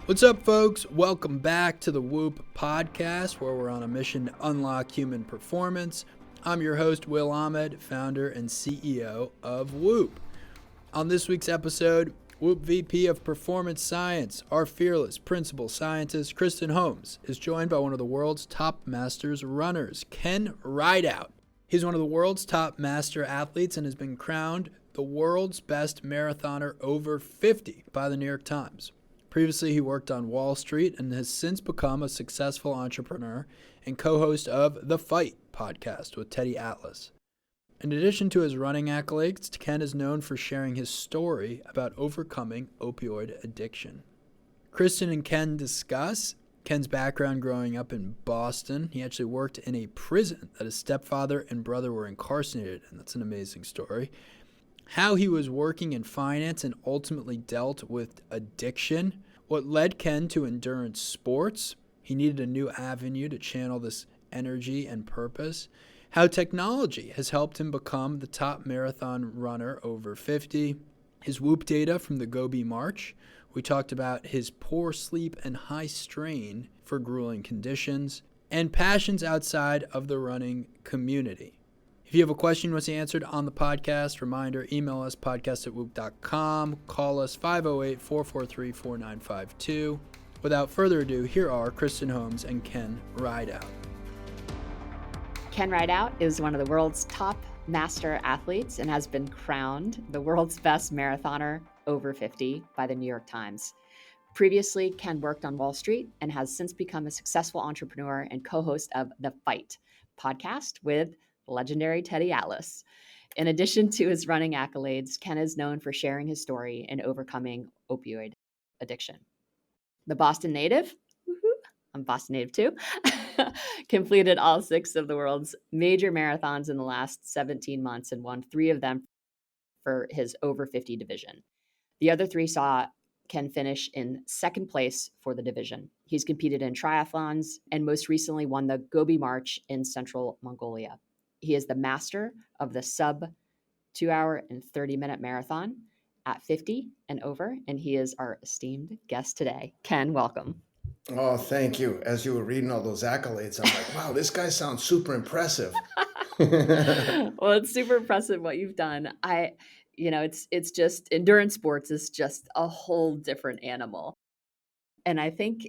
What's up, folks? Welcome back to the Whoop podcast, where we're on a mission to unlock human performance. I'm your host, Will Ahmed, founder and CEO of Whoop. On this week's episode, Whoop VP of Performance Science, our fearless principal scientist, Kristen Holmes, is joined by one of the world's top masters runners, Ken Rideout. He's one of the world's top master athletes and has been crowned the world's best marathoner over 50 by the New York Times. Previously, he worked on Wall Street and has since become a successful entrepreneur and co-host of The Fight podcast with Teddy Atlas. In addition to his running accolades, Ken is known for sharing his story about overcoming opioid addiction. Kristen and Ken discuss Ken's background growing up in Boston. He actually worked in a prison that his stepfather and brother were incarcerated in. That's an amazing story. How he was working in finance and ultimately dealt with addiction. What led Ken to endurance sports. He needed a new avenue to channel this energy and purpose. How technology has helped him become the top marathon runner over 50. His Whoop data from the Gobi March. We talked about his poor sleep and high strain for grueling conditions. And passions outside of the running community. If you have a question you want to see answered on the podcast, reminder, email us podcast@whoop.com, call us 508-443-4952. Without further ado, here are Kristen Holmes and Ken Rideout. Ken Rideout is one of the world's top master athletes and has been crowned the world's best marathoner over 50 by the New York Times. Previously, Ken worked on Wall Street and has since become a successful entrepreneur and co-host of The Fight podcast with legendary Teddy Atlas. In addition to his running accolades, Ken is known for sharing his story in overcoming opioid addiction. The Boston native, I'm Boston native too, completed all 6 of the world's major marathons in the last 17 months and won 3 of them for his over 50 division. The other 3 saw Ken finish in second place for the division. He's competed in triathlons and most recently won the Gobi March in central Mongolia. He is the master of the sub 2 hour and 30-minute marathon at 50 and over, and he is our esteemed guest today. Ken, welcome. Oh, thank you. As you were reading all those accolades, I'm like, wow, this guy sounds super impressive. Well, it's super impressive what you've done. It's just endurance sports is just a whole different animal. And I think,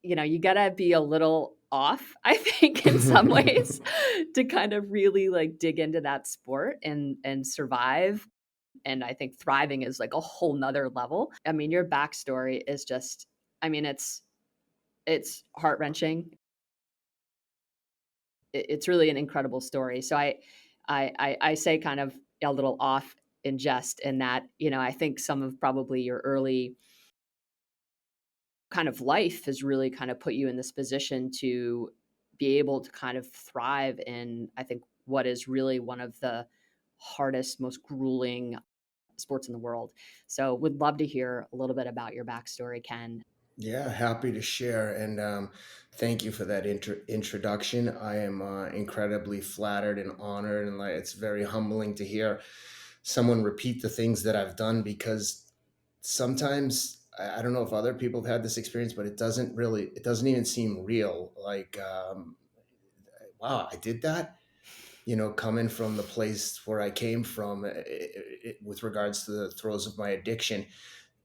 you got to be a little off, I think, in some ways to kind of really like dig into that sport and survive. And I think thriving is like a whole nother level. I mean, your backstory is just, it's heart-wrenching. It's really an incredible story. So I say kind of a little off in jest in that, I think some of probably your early kind of life has really kind of put you in this position to be able to kind of thrive in, I think, what is really one of the hardest, most grueling sports in the world. So would love to hear a little bit about your backstory, Ken. Yeah, happy to share. And thank you for that introduction. I am incredibly flattered and honored. And it's very humbling to hear someone repeat the things that I've done, because sometimes I don't know if other people have had this experience, but it doesn't even seem real. Wow, I did that. Coming from the place where I came from with regards to the throes of my addiction,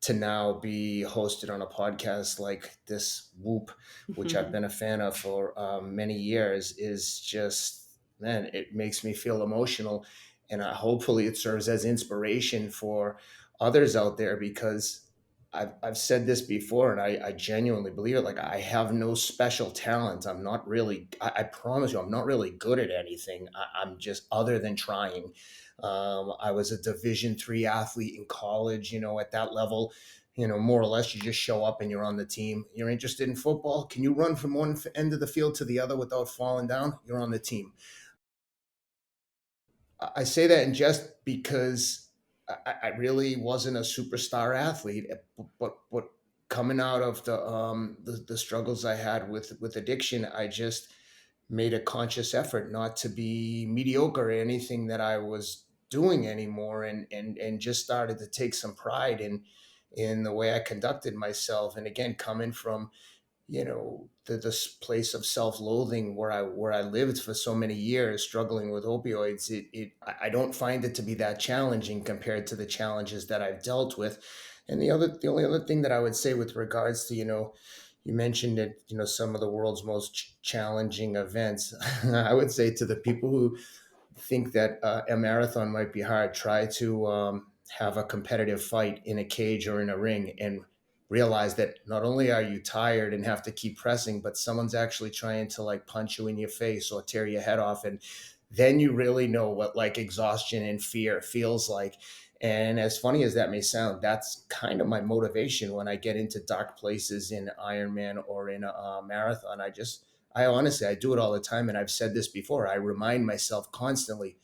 to now be hosted on a podcast like this Whoop, which I've been a fan of for many years, is just, man, it makes me feel emotional. And hopefully it serves as inspiration for others out there, because I've said this before, and I genuinely believe it. Like, I have no special talent. I'm not really, I promise you, I'm not really good at anything. I'm just, other than trying. I was a Division III athlete in college, at that level, more or less, you just show up and you're on the team. You're interested in football. Can you run from one end of the field to the other without falling down? You're on the team. I say that in jest because I really wasn't a superstar athlete, but coming out of the struggles I had with addiction, I just made a conscious effort not to be mediocre at anything that I was doing anymore, and just started to take some pride in the way I conducted myself. And again, coming from, this place of self-loathing where I lived for so many years struggling with opioids, I don't find it to be that challenging compared to the challenges that I've dealt with. And the only other thing that I would say with regards to, you mentioned that, some of the world's most challenging events. I would say to the people who think that a marathon might be hard, try to have a competitive fight in a cage or in a ring, and realize that not only are you tired and have to keep pressing, but someone's actually trying to like punch you in your face or tear your head off. And then you really know what like exhaustion and fear feels like. And as funny as that may sound, that's kind of my motivation when I get into dark places in Ironman or in a marathon. I honestly, I do it all the time. And I've said this before. I remind myself constantly,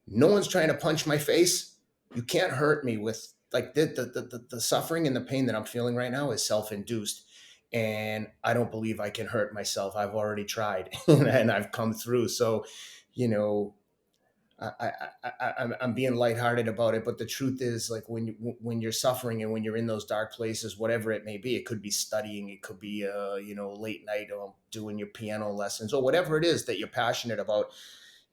no one's trying to punch my face. You can't hurt me with like the suffering and the pain that I'm feeling right now is self-induced. And I don't believe I can hurt myself. I've already tried and I've come through. So, you know, I'm being lighthearted about it, but the truth is, like when you're suffering and when you're in those dark places, whatever it may be, it could be studying, it could be late night doing your piano lessons or whatever it is that you're passionate about.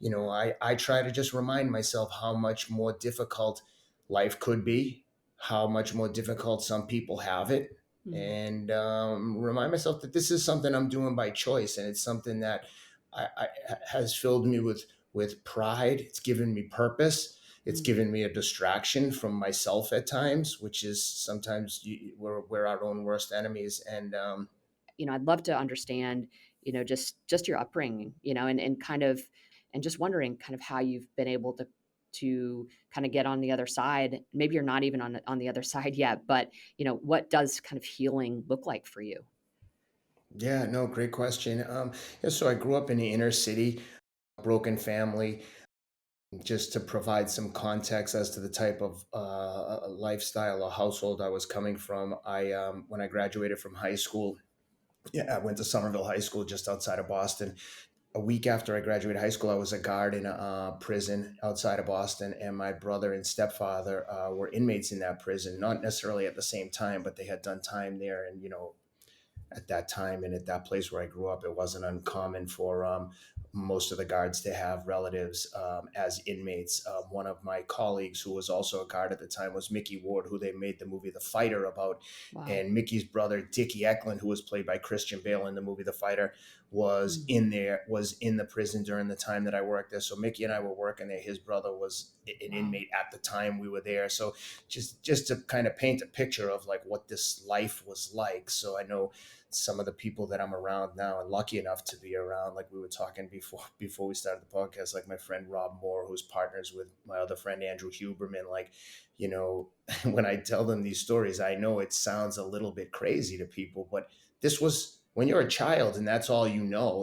I try to just remind myself how much more difficult life could be, how much more difficult some people have it, Mm. and remind myself that this is something I'm doing by choice, and it's something that I has filled me with pride. It's given me purpose. It's Mm. given me a distraction from myself at times, which is sometimes we're our own worst enemies. And I'd love to understand, just your upbringing, and kind of, and just wondering kind of how you've been able to kind of get on the other side. Maybe you're not even on the other side yet, but what does kind of healing look like for you? yeah, no, great question. Yeah, so I grew up in the inner city, broken family. Just to provide some context as to the type of lifestyle or household I was coming from, when I graduated from high school, yeah, I went to Somerville High School just outside of Boston. A week after I graduated high school, I was a guard in a prison outside of Boston, and my brother and stepfather were inmates in that prison, not necessarily at the same time, but they had done time there. And at that time and at that place where I grew up, it wasn't uncommon for most of the guards to have relatives as inmates. One of my colleagues, who was also a guard at the time, was Mickey Ward, who they made the movie The Fighter about. Wow. And Mickey's brother, Dickie Eklund, who was played by Christian Bale in the movie The Fighter, Mm. was in the prison during the time that I worked there. So Mickey and I were working there. His brother was an Wow. inmate at the time we were there. So just to kind of paint a picture of like what this life was like. So I know some of the people that I'm around now and lucky enough to be around, like we were talking before we started the podcast, like my friend Rob Moore, who's partners with my other friend Andrew Huberman. Like, when I tell them these stories, I know it sounds a little bit crazy to people, but this was when you're a child and that's all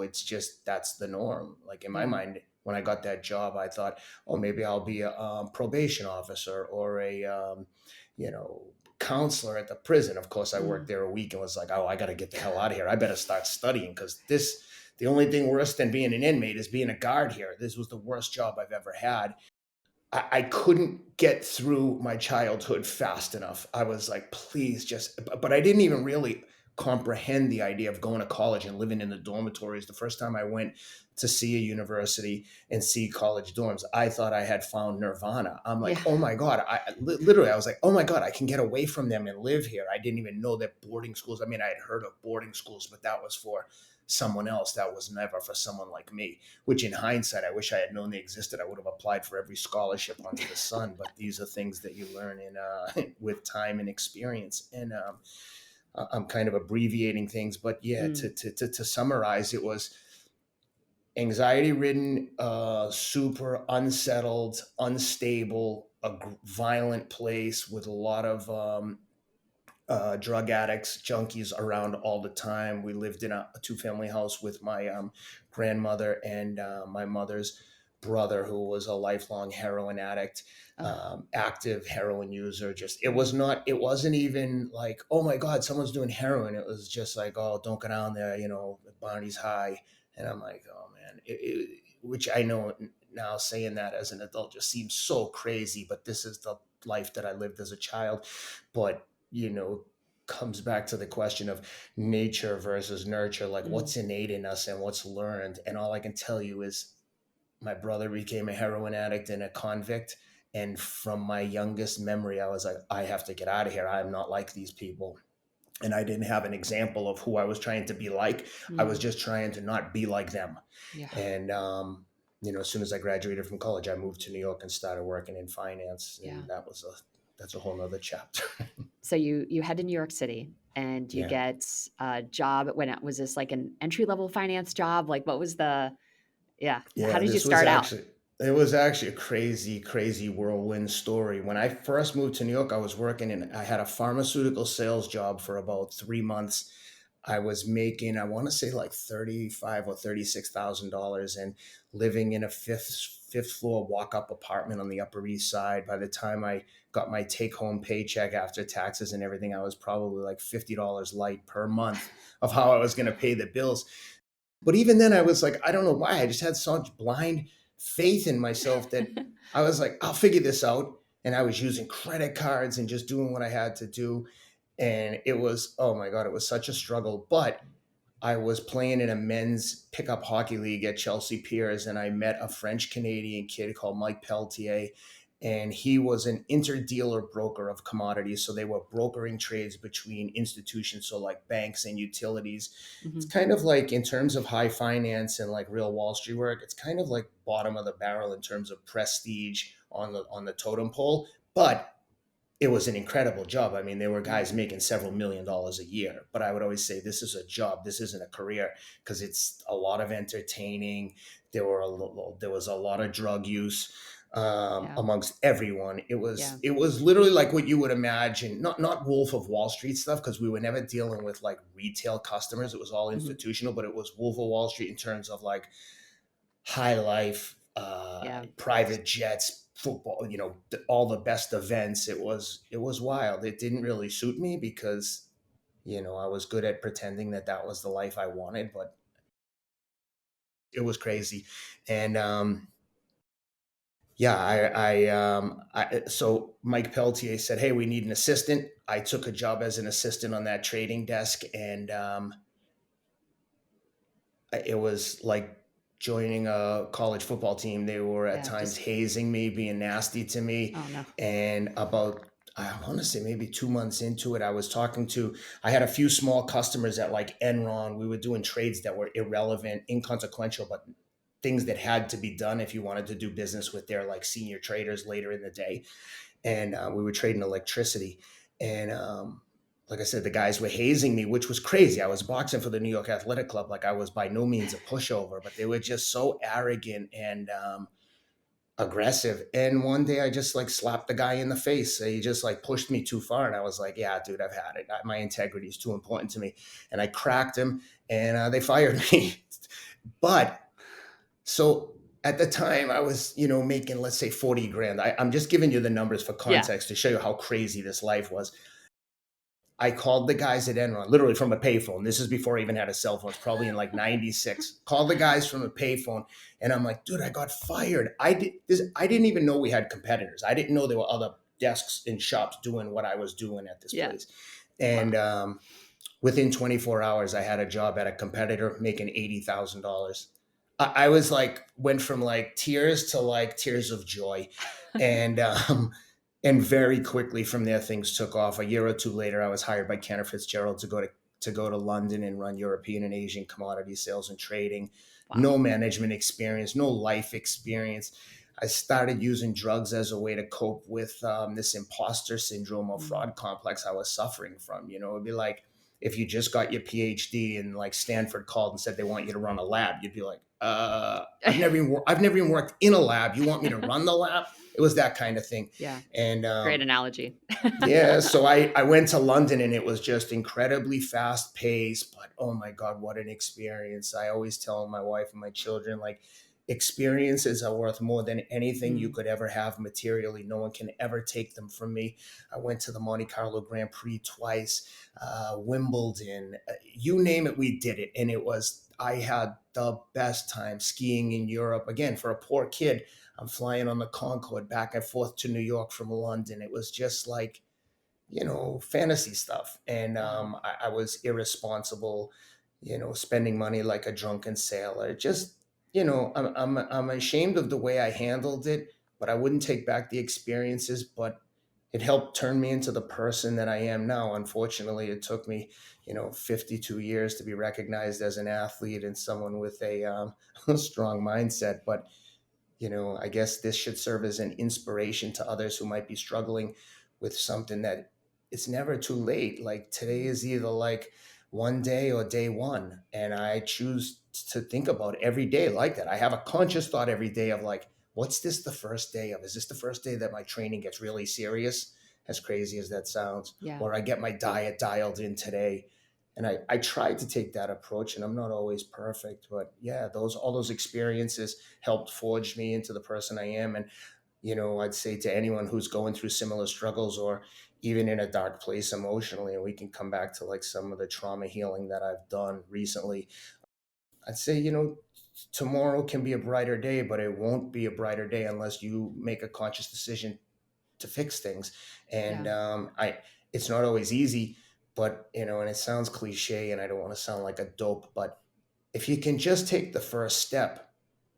it's just that's the norm. Like in my Yeah. mind, when I got that job, I thought, oh, maybe I'll be a probation officer or a you know counselor at the prison. Of course, I worked Mm. there a week and was like, oh, I got to get the hell out of here. I better start studying because the only thing worse than being an inmate is being a guard here. This was the worst job I've ever had. I couldn't get through my childhood fast enough. I was like, please but I didn't even really comprehend the idea of going to college and living in the dormitories. The first time I went to see a university and see college dorms, I thought I had found nirvana. I'm like, Yeah. oh my God. Literally, I was like, oh my God, I can get away from them and live here. I didn't even know that boarding schools, I mean, I had heard of boarding schools, but that was for someone else. That was never for someone like me, which in hindsight, I wish I had known they existed. I would have applied for every scholarship under the sun. But these are things that you learn in with time and experience. And I'm kind of abbreviating things, but yeah, Mm. to summarize, it was anxiety ridden, super unsettled, unstable, violent place with a lot of drug addicts, junkies around all the time. We lived in a two-family house with my grandmother and my mother's brother, who was a lifelong heroin addict, Oh. active heroin user. It wasn't even like, oh my God, someone's doing heroin. It was just like, oh, don't go down there, Barney's high. And I'm like, oh man, which I know now saying that as an adult just seems so crazy, but this is the life that I lived as a child. But comes back to the question of nature versus nurture, like Mm. what's innate in us and what's learned. And all I can tell you is my brother became a heroin addict and a convict. And from my youngest memory, I was like, I have to get out of here. I'm not like these people. And I didn't have an example of who I was trying to be like. I was Mm. just trying to not be like them. Yeah. And, as soon as I graduated from college, I moved to New York and started working in finance. Yeah. And that's a whole nother chapter. So you head to New York City and you Yeah. get a job. Was this like an entry level finance job? Like what was yeah. How Yeah, did you start out? it was actually a crazy, crazy whirlwind story. When I first moved to New York, I had a pharmaceutical sales job for about 3 months. I was making, I want to say like 35 or $36,000 and living in a fifth floor walk up apartment on the Upper East Side. By the time I got my take home paycheck after taxes and everything, I was probably like $50 light per month of how I was going to pay the bills. But even then, I was like, I don't know why. I just had such blind faith in myself that I was like, I'll figure this out. And I was using credit cards and just doing what I had to do. And it was, oh my God, it was such a struggle. But I was playing in a men's pickup hockey league at Chelsea Piers, and I met a French Canadian kid called Mike Peltier, and he was an interdealer broker of commodities. So they were brokering trades between institutions, so like banks and utilities. It's Hmm. kind of like in terms of high finance and like real Wall Street work, it's kind of like bottom of the barrel in terms of prestige on the totem pole, but it was an incredible job. I mean, there were Yeah. guys making several $1 million a year, but I would always say this is a job. This isn't a career because it's a lot of entertaining. There was a lot of drug use Yeah. amongst everyone. Yeah. It was literally like what you would imagine, not Wolf of Wall Street stuff because we were never dealing with like retail customers. It was all Hmm. institutional, but it was Wolf of Wall Street in terms of like high life, Yeah. private jets, football, all the best events. It was wild. It didn't really suit me because, I was good at pretending that that was the life I wanted, but it was crazy. And, yeah, so Mike Peltier said, "Hey, we need an assistant." I took a job as an assistant on that trading desk, and it was like joining a college football team. They were at Yeah. times Just hazing me, being nasty to me. oh no. And about, I want to say maybe 2 months into it, I had a few small customers at like Enron. We were doing trades that were irrelevant, inconsequential, but things that had to be done if you wanted to do business with their like senior traders later in the day. And we were trading electricity. And like I said, the guys were hazing me, which was crazy. I was boxing for the New York Athletic Club. Like I was by no means a pushover, but they were just so arrogant and aggressive. And one day I just like slapped the guy in the face. He just like pushed me too far. And I was like, yeah, dude, I've had it. My integrity is too important to me. And I cracked him and they fired me. But so at the time I was, making, let's say 40 grand. I'm just giving you the numbers for Yeah. context to show you how crazy this life was. I called the guys at Enron, literally from a payphone. This is before I even had a cell phone. It's probably in like 96. Called the guys from a payphone and I'm like, dude, I got fired. I didn't even know we had competitors. I didn't know there were other desks in shops doing what I was doing at this Yeah. place. Wow. And within 24 hours, I had a job at a competitor making $80,000. I was like, went from like tears to like tears of joy. And and very quickly from there, things took off. A year or two later, I was hired by Cantor Fitzgerald to go to London and run European and Asian commodity sales and trading. Wow. No management experience, no life experience. I started using drugs as a way to cope with this imposter syndrome or Mm. fraud complex I was suffering from. It'd be like if you just got your PhD and like Stanford called and said they want you to run a lab, you'd be like, I've never even worked in a lab. You want me to run the lab? It was that kind of thing. Yeah. And Great analogy. yeah, so I went to London and it was just incredibly fast paced, but oh my God, what an experience. I always tell my wife and my children, like, experiences are worth more than anything you Mm. could ever have materially. No one can ever take them from me. I went to the Monte Carlo Grand Prix twice, Wimbledon, you name it, we did it. And I had the best time skiing in Europe. Again, for a poor kid, I'm flying on the Concorde back and forth to New York from London. It was just like, fantasy stuff. And Wow. I was irresponsible, spending money like a drunken sailor. Just, I'm ashamed of the way I handled it, but I wouldn't take back the experiences. But it helped turn me into the person that I am now. Unfortunately, it took me, 52 years to be recognized as an athlete and someone with a a strong mindset. But I guess this should serve as an inspiration to others who might be struggling with something, that it's never too late. Like today Mm. is either like one day or day one. And I choose to think about every day like that. I have a conscious thought every day of like, what's this the first day of? Is this the first day that my training gets really serious? As crazy as that sounds. Yeah. Or I get my diet dialed in today. And I try to take that approach, and I'm not always perfect, but yeah, all those experiences helped forge me into the person I am. And, I'd say to anyone who's going through similar struggles or even in a dark place emotionally, and we can come back to like some of the trauma healing that I've done recently, I'd say, tomorrow can be a brighter day, but it won't be a brighter day unless you make a conscious decision to fix things. And Yeah. it's not always easy, but, and it sounds cliche and I don't want to sound like a dope, but if you can just take the first step,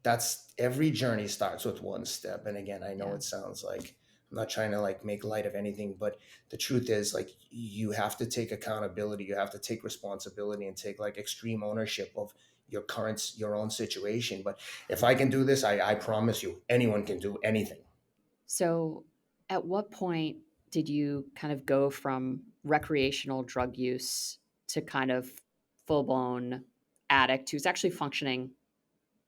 that's every journey starts with one step. And again, I know Yeah. it sounds like I'm not trying to like make light of anything, but the truth is like you have to take accountability, you have to take responsibility and take like extreme ownership of your own situation. But if I can do this, I promise you anyone can do anything. So, at what point did you kind of go from recreational drug use to kind of full blown addict who's actually functioning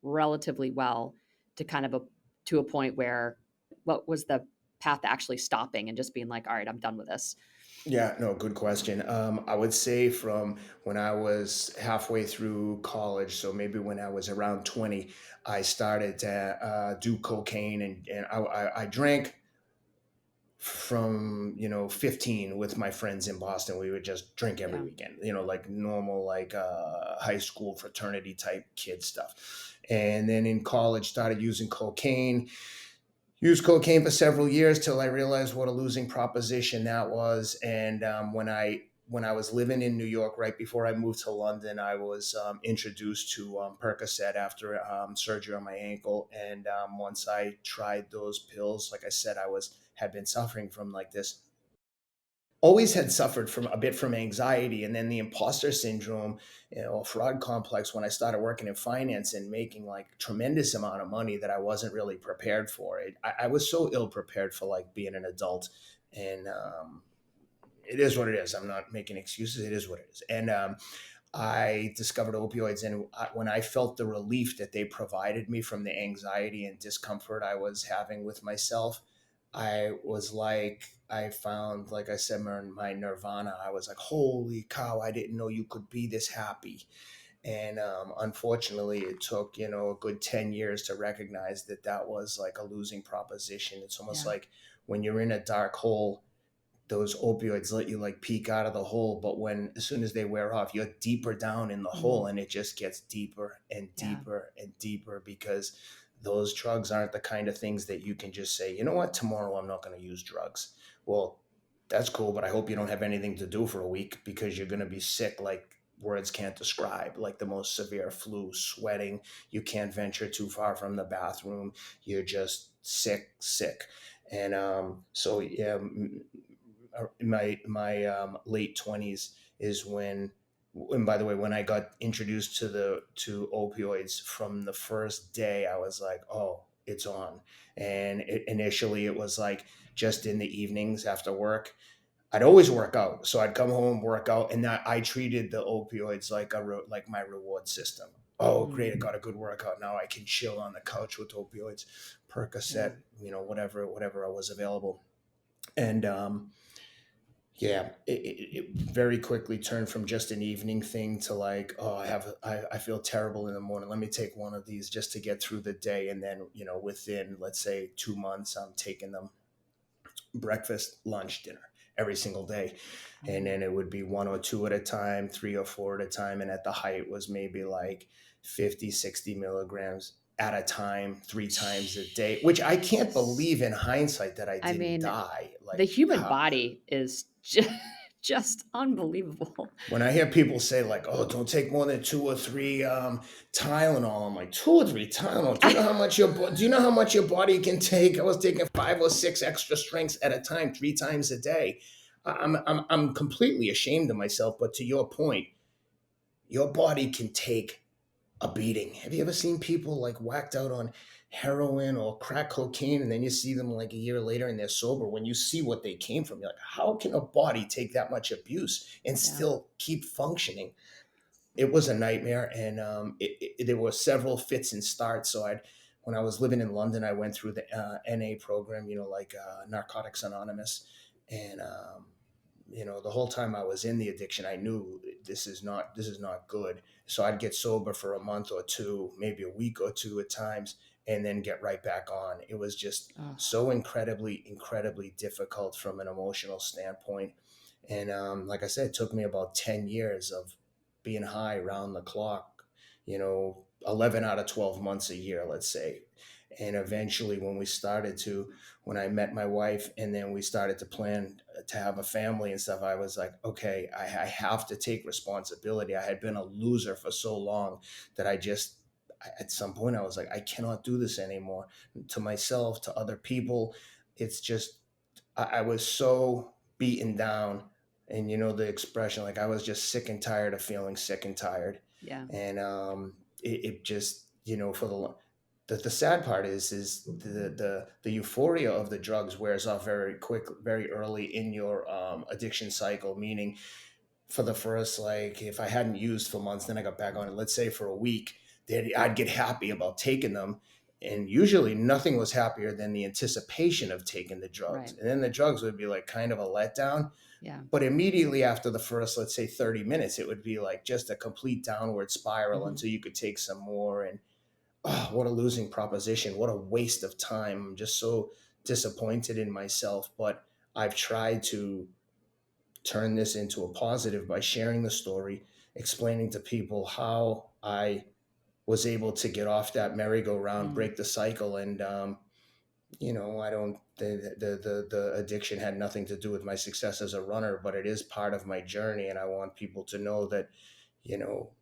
relatively well to kind of to a point where what was the path to actually stopping and just being like, all right, I'm done with this? Yeah, no, good question. I would say from when I was halfway through college, so maybe when I was around 20, I started to do cocaine, and I drank from 15 with my friends in Boston. We would just drink every Yeah. weekend, like normal, like high school fraternity type kid stuff. And then in college started using cocaine. Used cocaine for several years till I realized what a losing proposition that was. And when I was living in New York right before I moved to London, I was introduced to Percocet after surgery on my ankle. And once I tried those pills, like I said, had been suffering from like this, always had suffered from a bit from anxiety, and then the imposter syndrome, a fraud complex, when I started working in finance and making like tremendous amount of money that I wasn't really prepared for it. I was so ill prepared for like being an adult. And it is what it is. I'm not making excuses. It is what it is. And I discovered opioids, and when I felt the relief that they provided me from the anxiety and discomfort I was having with myself, I was like, I found, like I said, my nirvana. I was like, holy cow, I didn't know you could be this happy. And unfortunately, it took, a good 10 years to recognize that that was like a losing proposition. It's almost Yeah. like when you're in a dark hole, those opioids let you like peek out of the hole, but as soon as they wear off, you're deeper down in the hole, Mm. and it just gets deeper and Yeah. deeper and deeper, because those drugs aren't the kind of things that you can just say, you know what, tomorrow I'm not going to use drugs. Well, that's cool, but I hope you don't have anything to do for a week, because you're going to be sick like words can't describe, like the most severe flu, sweating, you can't venture too far from the bathroom, you're just sick. And so yeah, in my late 20s is when, and by the way, when I got introduced to opioids, from the first day I was like, oh, it's on. And initially it was like just in the evenings after work. I'd always work out, so I'd come home, work out, and I treated the opioids like like my reward system. Oh, great! I Mm. got a good workout. Now I can chill on the couch with opioids, Yeah. Percocet, whatever was available. And yeah, it very quickly turned from just an evening thing to like, oh, I feel terrible in the morning, let me take one of these just to get through the day. And then within, let's say, 2 months, I'm taking them breakfast, lunch, dinner every single day. And Um, then it would be one or two at a time, three or four at a time, and at the height was maybe like 50, 60 milligrams at a time, 3 times a day, which I can't believe in hindsight that I I didn't mean, die. the Like, human body is just unbelievable. when I hear people say like, "Oh, don't take more than 2 or 3 Tylenol," I'm like, 2 or 3 Tylenol. Do you know how much your body can take? I was taking 5 or 6 extra strengths at a time, 3 times a day. I'm completely ashamed of myself. But to your point, your body can take a beating. Have you ever seen people like whacked out on heroin or crack cocaine, and then you see them like a year later and they're sober? When you see what they came from, you're like, how can a body take that much abuse and Yeah. still keep functioning? It was a nightmare, and there were several fits and starts. So when I was living in London, I went through the NA program, like Narcotics Anonymous, and the whole time I was in the addiction, I knew this is not good. So I'd get sober for a month or two, maybe a week or two at times, and then get right back on. It was just Oh, so incredibly, incredibly difficult from an emotional standpoint. And like I said, it took me about 10 years of being high round the clock, 11 out of 12 months a year, let's say. And eventually, when I met my wife and then we started to plan to have a family and stuff, I was like, okay, I have to take responsibility. I had been a loser for so long that at some point, I was like, I cannot do this anymore, to myself, to other people. It's just, I was so beaten down. And the expression, like, I was just sick and tired of feeling sick and tired. yeah. And it just, for the sad part is the euphoria of the drugs wears off very quick, very early in your addiction cycle. Meaning, for the first, like, if I hadn't used for months, then I got back on it. Let's say for a week, then I'd get happy about taking them, and usually nothing was happier than the anticipation of taking the drugs. Right. And then the drugs would be like kind of a letdown. Yeah. But immediately after the first, let's say 30 minutes, it would be like just a complete downward spiral Mhm. until you could take some more. And oh, what a losing proposition. What a waste of time. I'm just so disappointed in myself. But I've tried to turn this into a positive by sharing the story, explaining to people how I was able to get off that merry-go-round, Mm. break the cycle. And, I don't, the addiction had nothing to do with my success as a runner, but it is part of my journey. And I want people to know that, you know,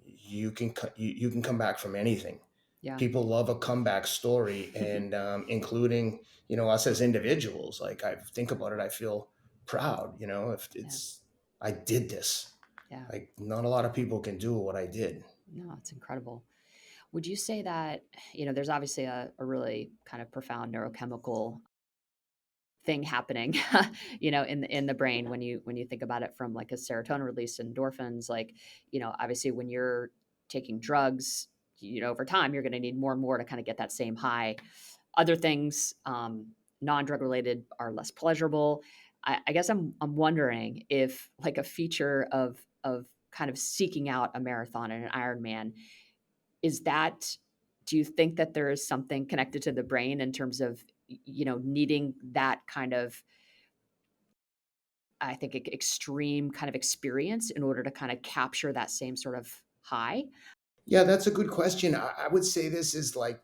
you can come back from anything. Yeah. People love a comeback story, and including us as individuals. Like, I think about it, I feel proud. If Yeah. I did this, Yeah. like, not a lot of people can do what I did. No, it's incredible. Would you say that, there's obviously a really kind of profound neurochemical thing happening, in the brain when you think about it from like a serotonin release, endorphins, like, obviously when you're taking drugs, over time you're going to need more and more to kind of get that same high. Other things, non-drug related, are less pleasurable. I guess I'm wondering if like a feature of kind of seeking out a marathon and an Ironman is that, do you think that there is something connected to the brain in terms of, needing that kind of, I think, extreme kind of experience in order to kind of capture that same sort of high? Yeah, that's a good question. I would say this is like,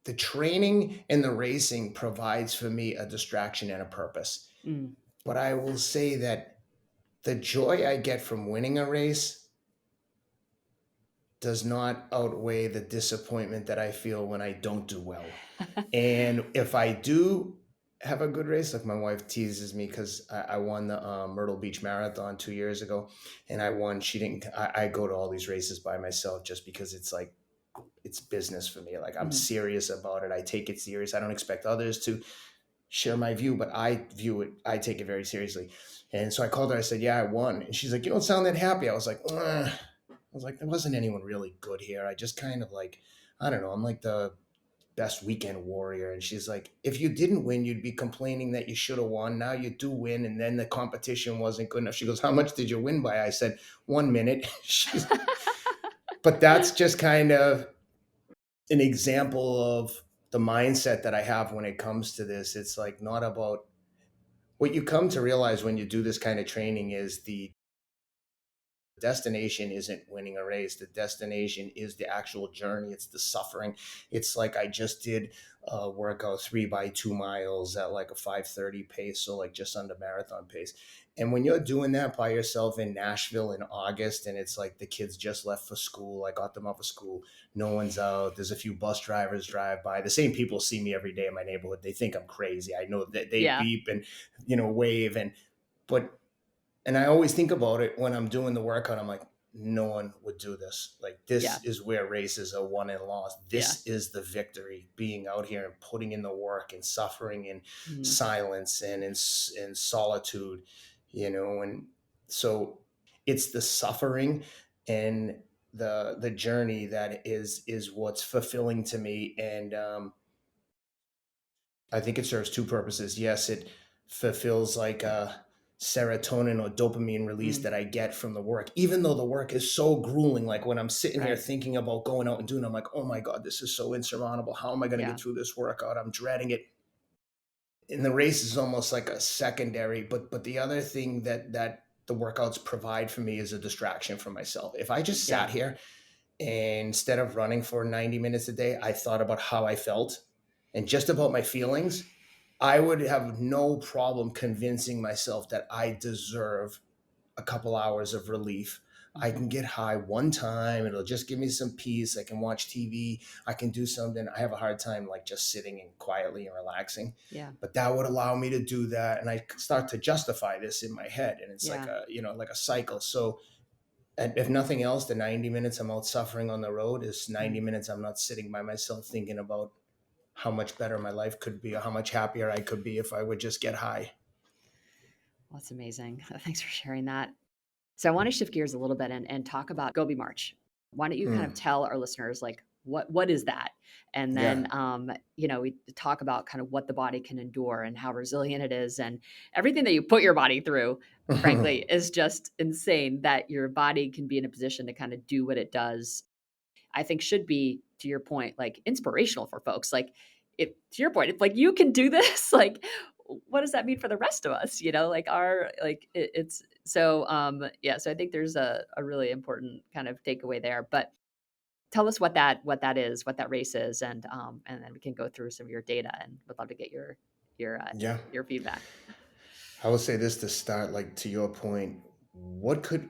the training and the racing provides for me a distraction and a purpose. Mm. But I will say that the joy I get from winning a race does not outweigh the disappointment that I feel when I don't do well. And if I do have a good race, like, my wife teases me because I won the Myrtle Beach Marathon 2 years ago, and I won. She didn't. I go to all these races by myself just because it's like, it's business for me. Like, I'm Mhm. serious about it. I take it serious. I don't expect others to share my view, but I take it very seriously. And so I called her. I said, "Yeah, I won." And she's like, "You don't sound that happy." I was like, "Ugh." I was like, there wasn't anyone really good here. I just kind of, like, I don't know. I'm like the best weekend warrior. And she's like, if you didn't win, you'd be complaining that you should have won. Now you do win. And then the competition wasn't good enough. She goes, "How much did you win by?" I said, 1 minute. But that's just kind of an example of the mindset that I have when it comes to this. It's like, not about what you come to realize when you do this kind of training is the destination isn't winning a race. The destination is the actual journey. It's the suffering. It's like I just did a workout 3 by 2 miles at like a 5:30 pace. So like just under marathon pace. And when you're doing that by yourself in Nashville in August, and it's like the kids just left for school, I got them off of school, no one's out. There's a few bus drivers drive by. The same people see me every day in my neighborhood. They think I'm crazy. I know that they Yeah. beep and, wave. But and I always think about it when I'm doing the workout. I'm like, no one would do this. Like, Yeah. this is where races are won and lost. This Yeah. is the victory, being out here and putting in the work and suffering in Mhm. silence and in solitude, and so it's the suffering and the journey that is what's fulfilling to me. And I think it serves two purposes. Yes, it fulfills like a serotonin or dopamine release Mm. that I get from the work, even though the work is so grueling. Like when I'm sitting here Right. thinking about going out and doing, I'm like, oh my God, this is so insurmountable. How am I going to Yeah. get through this workout? I'm dreading it. And the race is almost like a secondary, but the other thing that the workouts provide for me is a distraction from myself. If I just Yeah. sat here and instead of running for 90 minutes a day, I thought about how I felt and just about my feelings, I would have no problem convincing myself that I deserve a couple hours of relief. I Mhm. can get high one time. It'll just give me some peace. I can watch TV. I can do something. I have a hard time like just sitting and quietly and relaxing. Yeah. But that would allow me to do that. And I start to justify this in my head. And it's like Yeah. like a cycle. So and if nothing else, the 90 minutes I'm out suffering on the road is 90 Mhm. minutes I'm not sitting by myself thinking about how much better my life could be or how much happier I could be if I would just get high. Well, that's amazing. Thanks for sharing that. So I want to shift gears a little bit and talk about Gobi March. Why don't you kind of Mm, tell our listeners like what is that? And yeah. then we talk about kind of what the body can endure and how resilient it is and everything that you put your body through, frankly, is just insane that your body can be in a position to kind of do what it does. I think should be, to your point, like inspirational for folks. Like if to your point, if like you can do this, like what does that mean for the rest of us? Like our like it's so yeah, so I think there's a really important kind of takeaway there. But tell us what that is, what that race is, and then we can go through some of your data and would love to get your uh, Yeah. your feedback. I will say this to start, like to your point, what could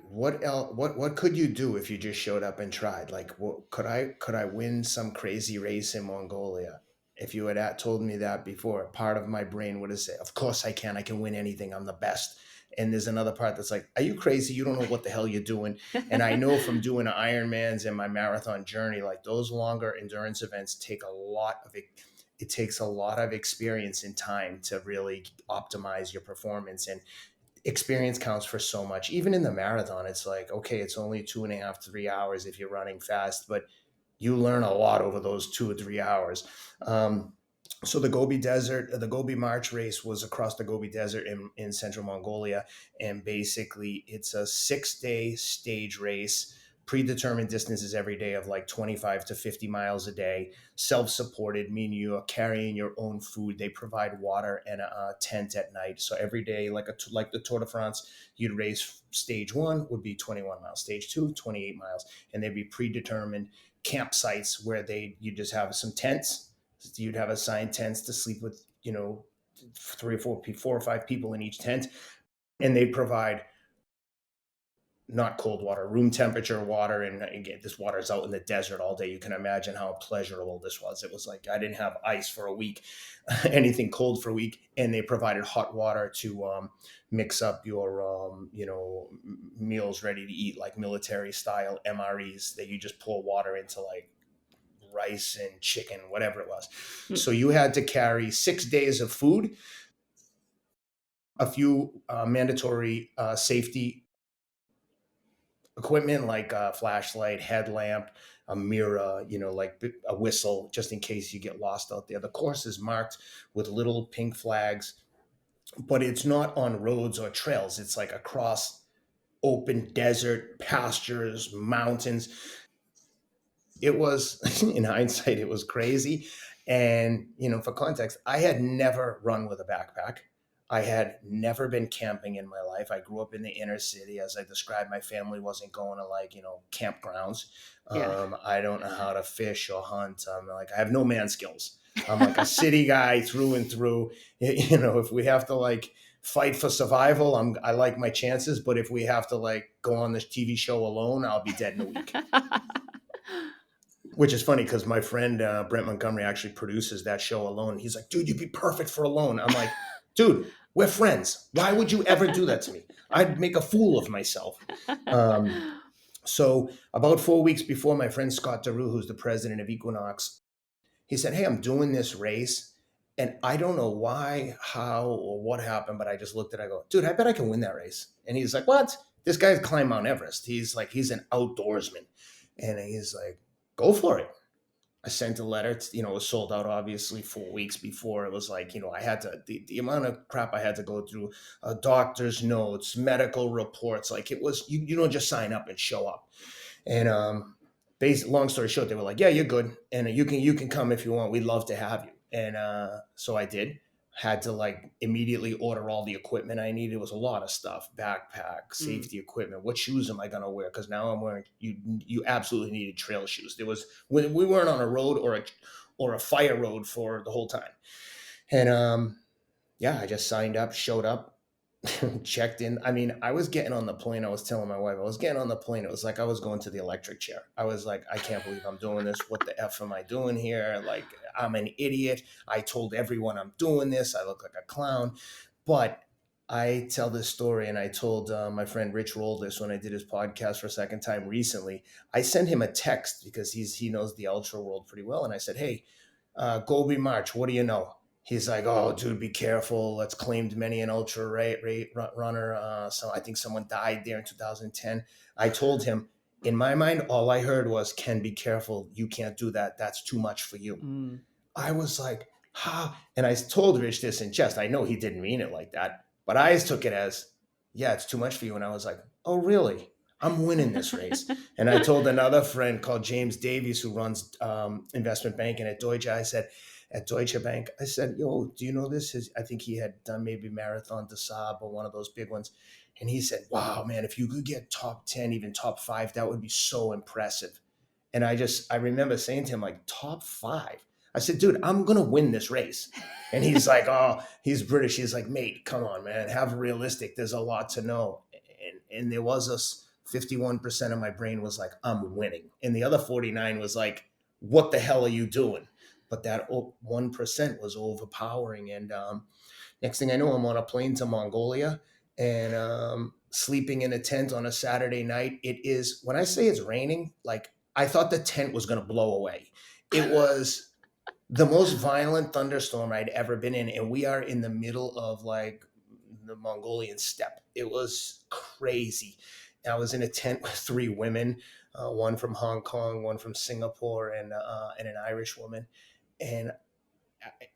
you do if you just showed up and tried? Like what could I win some crazy race in Mongolia? If you had told me that before, part of my brain would have said, of course I can win anything. I'm the best. And there's another part that's like, are you crazy? You don't know what the hell you're doing. And I know from doing Ironmans and my marathon journey, like those longer endurance events take a lot of it takes a lot of experience and time to really optimize your performance, and experience counts for so much. Even in the marathon, it's like, okay, it's only 2.5 3 hours if you're running fast, but you learn a lot over those 2 or 3 hours. So the Gobi March race was across the Gobi Desert in central Mongolia. And basically it's a 6-day stage race, predetermined distances every day of like 25 to 50 miles a day, self-supported, meaning you are carrying your own food. They provide water and a tent at night. So every day, like the Tour de France, you'd race stage one would be 21 miles, stage two, 28 miles. And they'd be predetermined campsites where you just have some tents. You'd have assigned tents to sleep with, 4 or 5 people in each tent, and they provide not cold water, room temperature water. And again, this water is out in the desert all day. You can imagine how pleasurable this was. It was like I didn't have ice for a week, anything cold for a week, and they provided hot water to mix up your meals ready to eat, like military style MREs that you just pour water into, like rice and chicken, whatever it was. Hmm. So you had to carry 6 days of food, a few mandatory safety equipment like a flashlight, headlamp, a mirror, like a whistle, just in case you get lost out there. The course is marked with little pink flags, but it's not on roads or trails. It's like across open desert, pastures, mountains. It was, in hindsight, it was crazy. And, for context, I had never run with a backpack. I had never been camping in my life. I grew up in the inner city. As I described, my family wasn't going to campgrounds. Yeah. I don't know how to fish or hunt. I have no man skills. I'm like a city guy through and through. If we have to fight for survival, I like my chances. But if we have to go on this TV show alone, I'll be dead in a week. Which is funny because my friend Brent Montgomery actually produces that show Alone. He's like, dude, you'd be perfect for Alone. I'm like, dude, we're friends. Why would you ever do that to me? I'd make a fool of myself. So about 4 weeks before, my friend Scott DeRue, who's the president of Equinox, he said, hey, I'm doing this race. And I don't know why, how, or what happened, but I just looked at it, I go, dude, I bet I can win that race. And he's like, what? This guy's climbed Mount Everest. He's an outdoorsman. And he's like, go for it. I sent a letter. It was sold out obviously 4 weeks before. It was I had to, the amount of crap I had to go through, doctor's notes, medical reports. It was, you don't just sign up and show up. And long story short, they were like, yeah, you're good. And you can come if you want. We'd love to have you. And so I did. Had to immediately order all the equipment I needed. It was a lot of stuff: backpack, safety equipment. What shoes am I going to wear? Because now I'm wearing, you absolutely needed trail shoes. We weren't on a road or a fire road for the whole time. And I just signed up, showed up, checked in. I mean, I was getting on the plane. I was telling my wife, I was getting on the plane. It was like I was going to the electric chair. I was like, I can't believe I'm doing this. What the F am I doing here? I'm an idiot. I told everyone I'm doing this. I look like a clown. But I tell this story, and I told my friend Rich Roll this when I did his podcast for a second time recently. I sent him a text because he knows the ultra world pretty well. And I said, hey, Gobi March, what do you know? He's like, oh, dude, be careful. It's claimed many an ultra runner. So I think someone died there in 2010. I told him, in my mind, all I heard was, Ken, be careful. You can't do that. That's too much for you. I was like, ha. And I told Rich this in jest. I know he didn't mean it like that, but I took it as, yeah, it's too much for you. And I was like, oh, really? I'm winning this race. And I told another friend called James Davies, who runs investment banking at Deutsche. I said, at Deutsche Bank, I said, yo, do you know this? I think he had done maybe Marathon des Sables or one of those big ones. And he said, wow, man, if you could get top 10, even top 5, that would be so impressive. And I remember saying to him, top 5? I said, dude, I'm going to win this race. And he's like, oh, he's British. He's like, mate, come on, man, have realistic. There's a lot to know. And there was 51% of my brain was like, I'm winning. And the other 49 was like, what the hell are you doing? But that 1% was overpowering. And next thing I know, I'm on a plane to Mongolia and sleeping in a tent on a Saturday night. It is, when I say it's raining, I thought the tent was going to blow away. It was the most violent thunderstorm I'd ever been in. And we are in the middle of the Mongolian steppe. It was crazy. I was in a tent with 3 women, one from Hong Kong, one from Singapore, and an Irish woman. And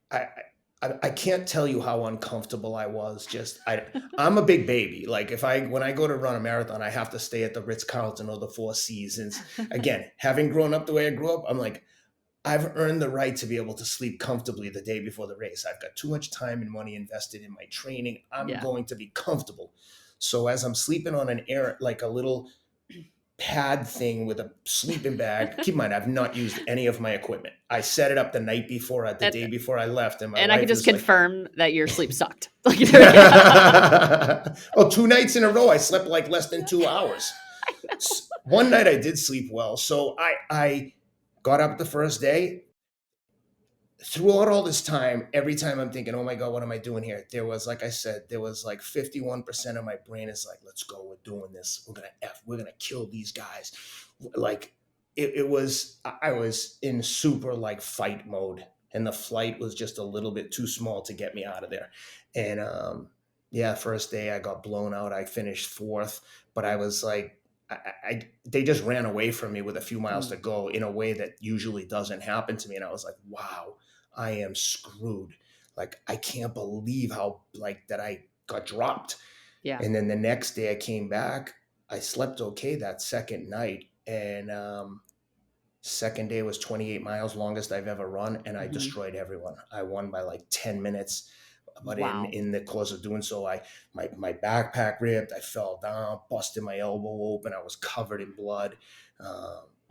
I can't tell you how uncomfortable I was. I'm a big baby. When I go to run a marathon, I have to stay at the Ritz-Carlton or the Four Seasons. Again, having grown up the way I grew up, I'm like, I've earned the right to be able to sleep comfortably the day before the race. I've got too much time and money invested in my training. I'm going to be comfortable. So as I'm sleeping on a little pad thing with a sleeping bag. Keep in mind, I've not used any of my equipment. I set it up the night before, the day before I left. And I can just confirm that your sleep sucked. Oh, 2 nights in a row, I slept less than 2 hours. One night I did sleep well. So I got up the first day. Throughout all this time, every time I'm thinking, oh my God, what am I doing here? There was, like I said, 51% of my brain is like, let's go, we're doing this. We're going to kill these guys. I was in super fight mode, and the flight was just a little bit too small to get me out of there. And first day I got blown out. I finished 4th, but I was like, they just ran away from me with a few miles to go in a way that usually doesn't happen to me. And I was like, wow, I am screwed. I can't believe how that I got dropped. Yeah. And then the next day I came back, I slept okay that second night. And second day was 28 miles, longest I've ever run. And I destroyed everyone. I won by 10 minutes. But Wow. in the course of doing so, my backpack ripped. I fell down, busted my elbow open. I was covered in blood.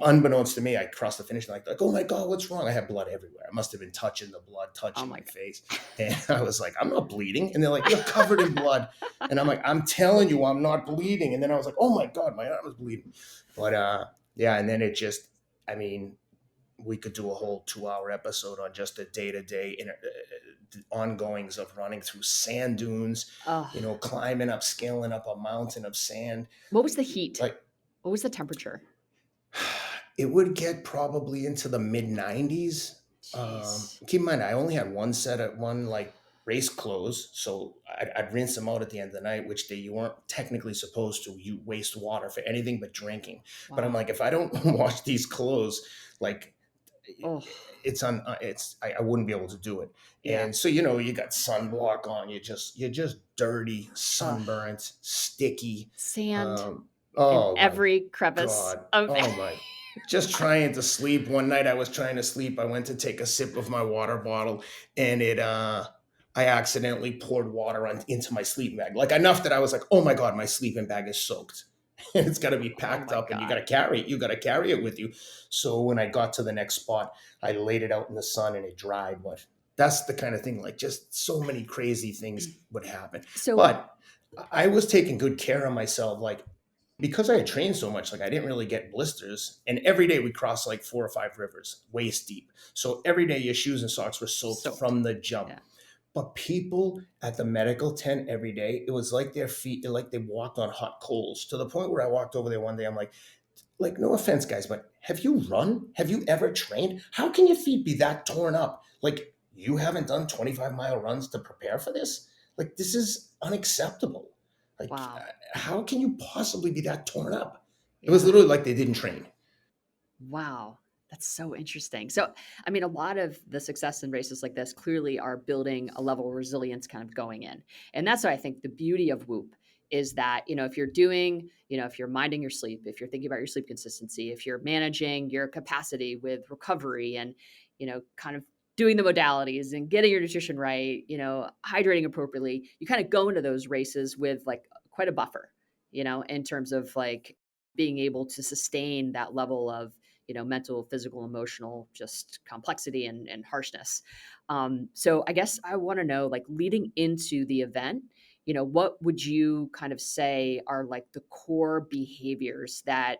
Unbeknownst to me, I crossed the finish line like, oh my God, what's wrong? I had blood everywhere. I must have been touching the blood, Oh touching my my God. face. And I was like, I'm not bleeding. And they're like, you're covered in blood. And I'm like, I'm telling you, I'm not bleeding. And then I was like, oh my God, my arm is bleeding. But yeah, and then it just, I mean, we could do a whole 2-hour episode on just the day-to-day ongoings of running through sand dunes, Oh, climbing up, scaling up a mountain of sand. what was the heat? Like, What was the temperature? it would get probably into the mid 90s. Jeez. Keep in mind, I only had one like race clothes, so I'd rinse them out at the end of the night, which you weren't technically supposed to. You waste water for anything but drinking. But I'm Wow. like, if I don't wash these clothes, like Oh, I wouldn't be able to do it. yeah. And so you got sunblock on, you're just dirty, Ugh. sunburnt, sticky. Sand in Oh my every crevice God. of Oh my. Just trying to sleep. One night I was trying to sleep. I went to take a sip of my water bottle, and I accidentally poured water into my sleeping bag. Like enough that I was like, oh my God, my sleeping bag is soaked. And it's got to be Oh packed my up, and you got God. to carry it. You got to carry it with you. So when I got to the next spot, I laid it out in the sun and it dried. But that's the kind of thing, like just so many crazy things would happen. So, But I was taking good care of myself. Like, because I had trained so much, like I didn't really get blisters. And every day we crossed like 4 or 5 rivers, waist deep. So every day your shoes and socks were soaked soaked. from the jump. Yeah. But people at the medical tent every day, it was like their feet, like they walked on hot coals, to the point where I walked over there one day. I'm like, no offense, guys, but have you run? Have you ever trained? How can your feet be that torn up? Like, you haven't done 25-mile runs to prepare for this? Like, this is unacceptable. Like, Wow. how can you possibly be that torn up? It was Yeah. literally like they didn't train. Wow. That's so interesting. So, I mean, a lot of the success in races like this clearly are building a level of resilience kind of going in. And that's why I think the beauty of Whoop is that, if you're doing, if you're minding your sleep, if you're thinking about your sleep consistency, if you're managing your capacity with recovery and, kind of doing the modalities and getting your nutrition right, hydrating appropriately, you kind of go into those races with like quite a buffer, in terms of like being able to sustain that level of mental, physical, emotional, just complexity and harshness. So I guess I want to know, like, leading into the event, what would you kind of say are like the core behaviors that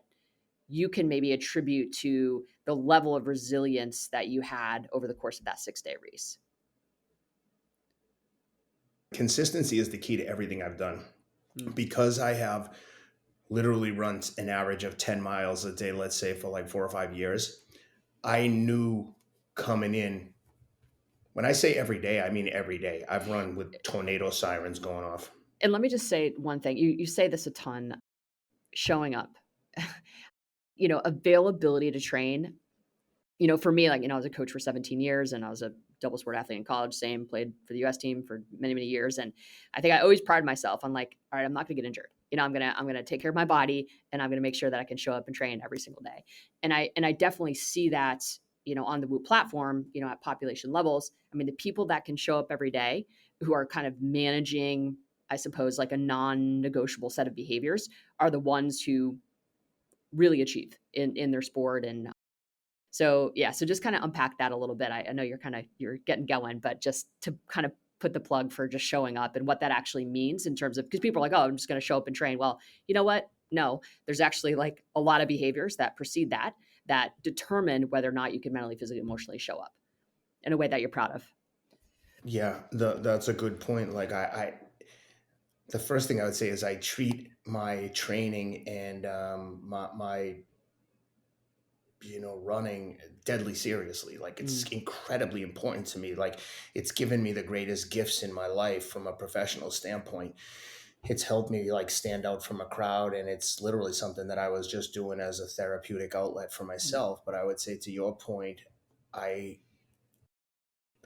you can maybe attribute to the level of resilience that you had over the course of that 6-day race? Consistency is the key to everything I've done. Mm. Because I have literally run an average of 10 miles a day, let's say for like 4 or 5 years, I knew coming in, when I say every day, I mean every day. I've run with tornado sirens going off. And let me just say one thing. You say this a ton, showing up. Availability to train. For me, like, I was a coach for 17 years and I was a double sport athlete in college, same, played for the US team for many, many years. And I think I always pride myself on like, all right, I'm not gonna get injured. I'm gonna take care of my body and I'm gonna make sure that I can show up and train every single day. And I definitely see that, on the Whoop platform, at population levels. I mean, the people that can show up every day who are kind of managing, I suppose, like a non-negotiable set of behaviors are the ones who really achieve in their sport. And so, yeah, so just kind of unpack that a little bit. I know you're getting going, but just to kind of put the plug for just showing up and what that actually means in terms of, because people are like, oh, I'm just going to show up and train. Well, you know what? No, there's actually like a lot of behaviors that precede that determine whether or not you can mentally, physically, emotionally show up in a way that you're proud of. Yeah, that's a good point. Like the first thing I would say is I treat my training and my running deadly seriously. Like it's Mm, incredibly important to me. Like it's given me the greatest gifts in my life from a professional standpoint. It's helped me like stand out from a crowd, and it's literally something that I was just doing as a therapeutic outlet for mm, myself. But I would say, to your point, I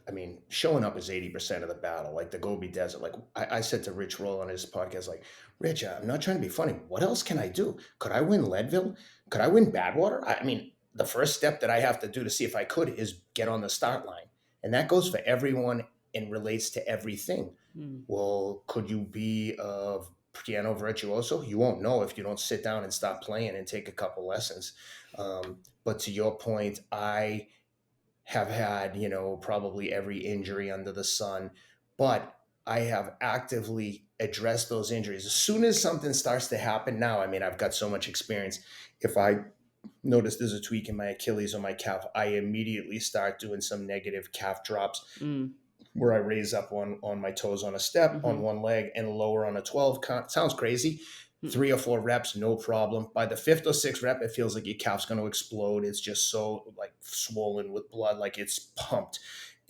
I mean, showing up is 80% of the battle. Like the Gobi Desert. Like I said to Rich Roll on his podcast, like, Rich, I'm not trying to be funny. What else can I do? Could I win Leadville? Could I win Badwater? I mean, the first step that I have to do to see if I could is get on the start line. And that goes for everyone and relates to everything. Mm. Well, could you be a piano virtuoso? You won't know if you don't sit down and stop playing and take a couple lessons. But to your point, I have had, probably every injury under the sun, but I have actively addressed those injuries. As soon as something starts to happen now, I mean, I've got so much experience. If I notice there's a tweak in my Achilles or my calf, I immediately start doing some negative calf drops Mm. where I raise up on my toes on a step on Mm-hmm. one leg and lower on a 12 count. Sounds crazy. Mm. 3 or 4 reps, no problem. By the fifth or sixth rep, it feels like your calf's going to explode. It's just so like swollen with blood, like it's pumped.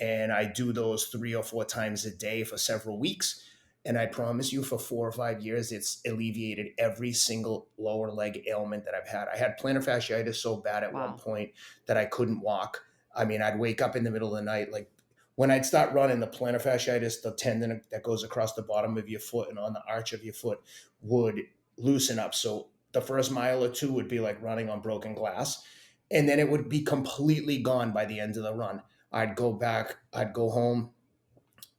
And I do those 3 or 4 times a day for several weeks. And I promise you, for 4 or 5 years, it's alleviated every single lower leg ailment that I've had. I had plantar fasciitis so bad at one Wow. point that I couldn't walk. I mean, I'd wake up in the middle of the night, like when I'd start running, the plantar fasciitis, the tendon that goes across the bottom of your foot and on the arch of your foot, would loosen up. So the first mile or two would be like running on broken glass. And then it would be completely gone by the end of the run. I'd go back, I'd go home,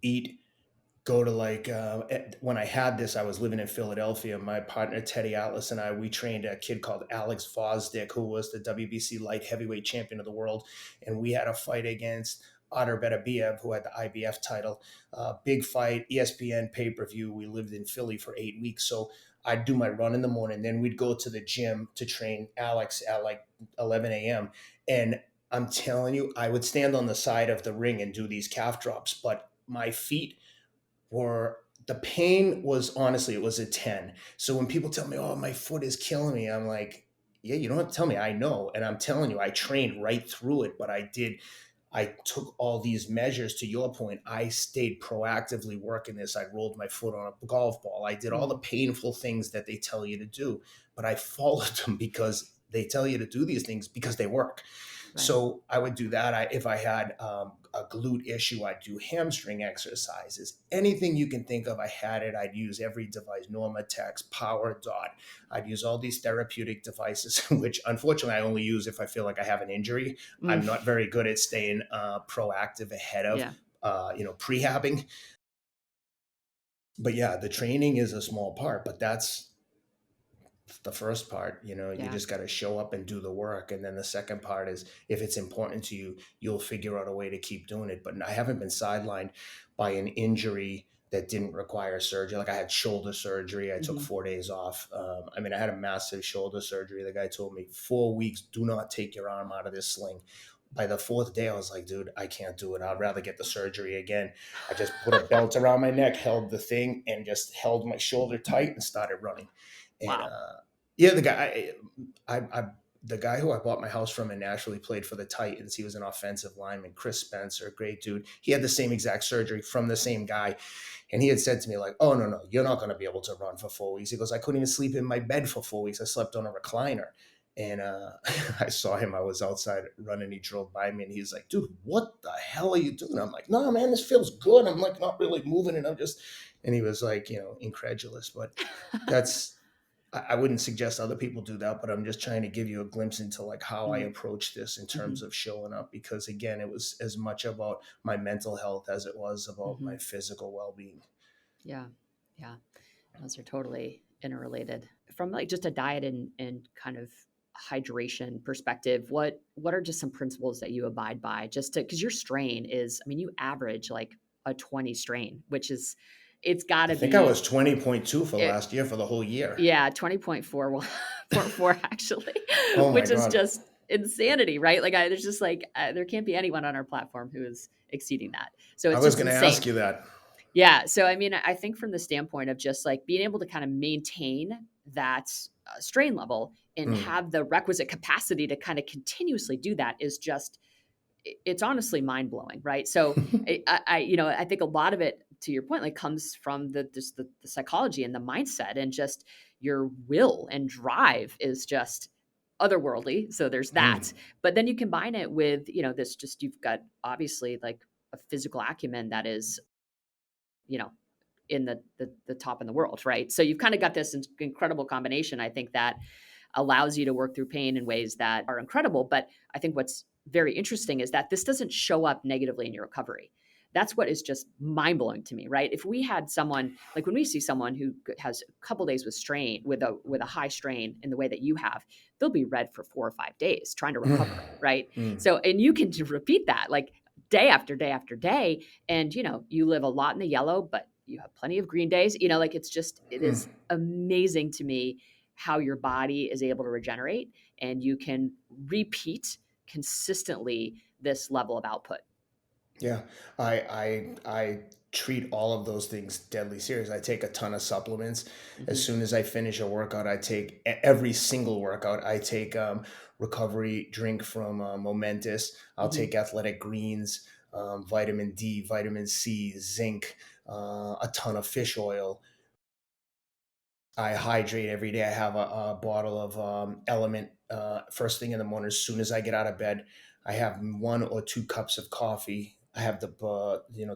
eat, go to when I had this, I was living in Philadelphia. My partner Teddy Atlas and I, we trained a kid called Alex Fosdick, who was the WBC light heavyweight champion of the world, and we had a fight against Otter Beterbiev, who had the IBF title. Big fight, ESPN pay-per-view. We lived in Philly for 8 weeks, so I'd do my run in the morning, then we'd go to the gym to train Alex at like 11 a.m. And I'm telling you, I would stand on the side of the ring and do these calf drops, but my feet were, the pain was, honestly, it was a 10. So when people tell me, oh, my foot is killing me, I'm like, yeah, you don't have to tell me. I know. And I'm telling you, I trained right through it, but I took all these measures. To your point, I stayed proactively working this. I rolled my foot on a golf ball. I did all the painful things that they tell you to do, but I followed them because they tell you to do these things because they work. Right. So I would do that. If I had a glute issue, I'd do hamstring exercises. Anything you can think of, I had it. I'd use every device, Normatex, Power Dot. I'd use all these therapeutic devices, which unfortunately I only use if I feel like I have an injury. I'm not very good at staying proactive ahead of, Yeah. prehabbing. But yeah, the training is a small part, but that's the first part. You Yeah. just got to show up and do the work. And then the second part is, if it's important to you, you'll figure out a way to keep doing it. But I haven't been sidelined by an injury that didn't require surgery. Like I had shoulder surgery. I took 4 days off. I mean, I had a massive shoulder surgery. The guy told me 4 weeks, do not take your arm out of this sling. By the fourth day, I was like, dude, I can't do it. I'd rather get the surgery again. I just put a belt around my neck, held the thing, and just held my shoulder tight and started running. And Wow. yeah, the guy who I bought my house from in Nashville, he played for the Titans. He was an offensive lineman, Chris Spencer, great dude. He had the same exact surgery from the same guy. And he had said to me like, oh, no, you're not going to be able to run for 4 weeks. He goes, I couldn't even sleep in my bed for 4 weeks. I slept on a recliner. And I saw him. I was outside running. He drove by me and he's like, dude, what the hell are you doing? I'm like, no, man, this feels good. I'm like not really moving. And he was like, incredulous. But I wouldn't suggest other people do that, but I'm just trying to give you a glimpse into like how I approach this in terms of showing up, because again, it was as much about my mental health as it was about my physical well-being. Yeah. Yeah. Those are totally interrelated. From like just a diet and kind of hydration perspective, what are just some principles that you abide by, just to, because your strain is, I mean, you average like a 20 strain, which is, it's got to I be. think I was 20.2 for last year for the whole year. Yeah, 20.4, 0.4 actually, Oh my which is God. just insanity, right? Like there's just like, there can't be anyone on our platform who is exceeding that. So I it's was just going to insane. ask you that. Yeah. So, I mean, I think from the standpoint of just like being able to kind of maintain that strain level and have the requisite capacity to kind of continuously do that is just, it's honestly mind blowing. Right. So I think a lot of it, to your point, like comes from the psychology and the mindset, and just your will and drive is just otherworldly. So there's that, but then you combine it with, this just, you've got obviously like a physical acumen that is, in the top in the world, right? So you've kind of got this incredible combination, I think, that allows you to work through pain in ways that are incredible. But I think what's very interesting is that this doesn't show up negatively in your recovery. That's what is just mind blowing to me, right? If we had someone like when we see someone who has a couple days with strain, with a high strain in the way that you have, they'll be red for 4 or 5 days trying to recover, right? So, and you can repeat that like day after day after day. And, you live a lot in the yellow, but you have plenty of green days, like it is amazing to me how your body is able to regenerate and you can repeat consistently this level of output. Yeah, I treat all of those things deadly serious. I take a ton of supplements. As soon as I finish a workout, I take every single workout. I take recovery drink from Momentous. I'll take Athletic Greens, vitamin D, vitamin C, zinc, a ton of fish oil. I hydrate every day. I have a bottle of Element first thing in the morning. As soon as I get out of bed, I have 1 or 2 cups of coffee. I have the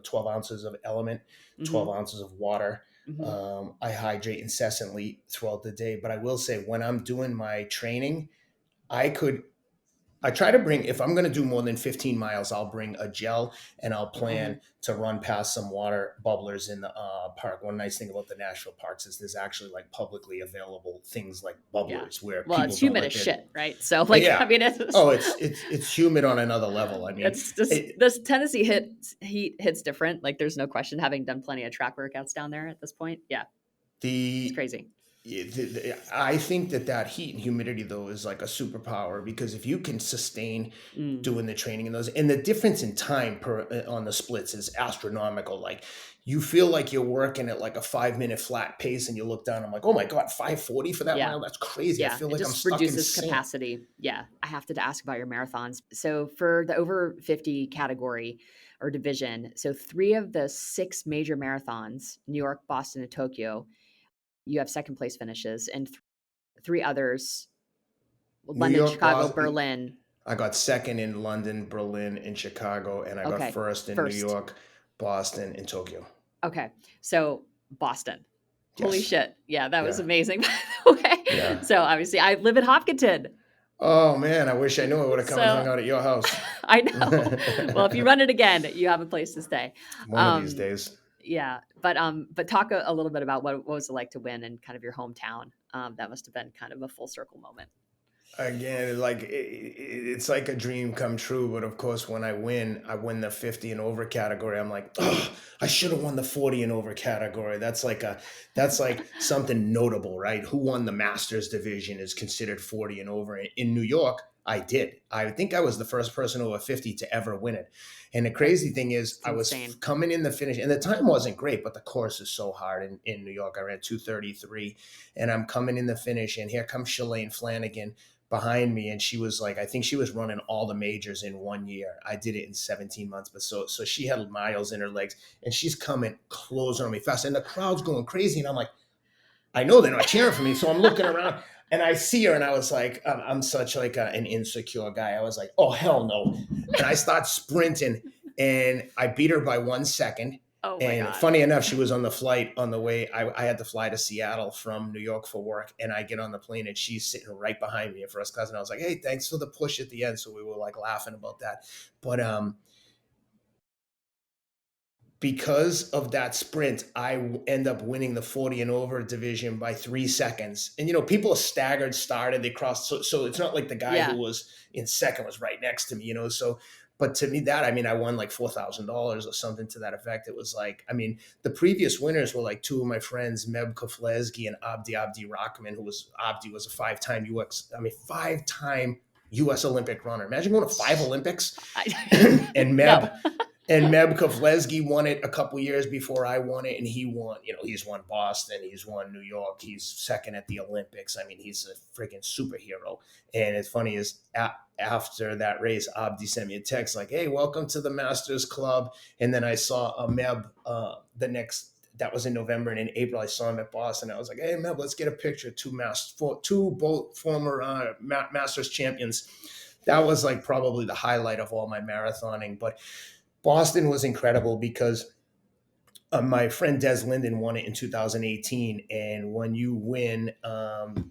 12 ounces of Element, 12 ounces of water. I hydrate incessantly throughout the day. But I will say, when I'm doing my training, I try to bring, if I'm going to do more than 15 miles, I'll bring a gel and I'll plan to run past some water bubblers in the park. One nice thing about the Nashville parks is there's actually like publicly available things like bubblers where well, people it's humid don't as shit, right? So like, yeah. I mean, It's humid on another level. I mean, it's just this Tennessee heat hits different. Like there's no question, having done plenty of track workouts down there at this point. Yeah. It's crazy. I think that heat and humidity though is like a superpower, because if you can sustain doing the training in those, and the difference in time on the splits is astronomical. Like you feel like you're working at like a 5-minute flat pace, and you look down, I'm like, oh my God, 540 for that mile? That's crazy. Yeah, I feel it like I'm just stuck in reduces sand. capacity. Yeah, I have to ask about your marathons. So for the over 50 category or division, so 3 of the 6 major marathons, New York, Boston, and Tokyo, you have second place finishes, and 3 others, New London, York, Chicago, Boston. Berlin. I got second in London, Berlin, and Chicago, and I got first in New York, Boston, and Tokyo. Okay, so Boston. Holy Yes. shit. Yeah, that was amazing, by the way. Yeah. So obviously I live in Hopkinton. Oh man, I wish I knew. I would have come and hung out at your house. I know. Well, if you run it again, you have a place to stay. One of these days. Yeah, but talk a little bit about what was it like to win in kind of your hometown. That must have been kind of a full circle moment. Again, like it's like a dream come true. But of course, when I win the 50 and over category. I'm like, oh, I should have won the 40 and over category. That's like something notable, right? Who won the Masters division is considered 40 and over. In New York, I did. I think I was the first person over 50 to ever win it. And the crazy thing is, I was coming in the finish, and the time wasn't great, but the course is so hard in New York. I ran 2:33, and I'm coming in the finish, and here comes Shalane Flanagan behind me, and she was like, I think she was running all the majors in 1 year. I did it in 17 months, but so she had miles in her legs, and she's coming closer on me fast, and the crowd's going crazy, and I'm like, I know they're not cheering for me, so I'm looking around, and I see her, and I was like, I'm such like an insecure guy. I was like, oh hell no, and I start sprinting, and I beat her by 1 second. Oh my and God. Funny enough, she was on the flight on the way. I had to fly to Seattle from New York for work, and I get on the plane, and she's sitting right behind me in first class. And I was like, hey, thanks for the push at the end. So we were like laughing about that. But because of that sprint, I end up winning the 40 and over division by 3 seconds. And, people are staggered started, they crossed. So it's not like the guy who was in second was right next to me, so. But to me, I won like $4,000 or something to that effect. It was like, the previous winners were like 2 of my friends, Meb Koflezgi and Abdi Rahman, Abdi was a 5-time five-time U.S. Olympic runner. Imagine going to 5 Olympics. And Meb. And Meb Koflezgi won it a couple years before I won it, and he won. He's won Boston, he's won New York, he's second at the Olympics. He's a freaking superhero. And it's funny is after that race, Abdi sent me a text like, "Hey, welcome to the Masters Club." And then I saw a Meb that was in November, and in April I saw him at Boston. I was like, "Hey, Meb, let's get a picture." Both former Masters champions. That was like probably the highlight of all my marathoning, but. Boston was incredible because my friend Des Linden won it in 2018. And when you win,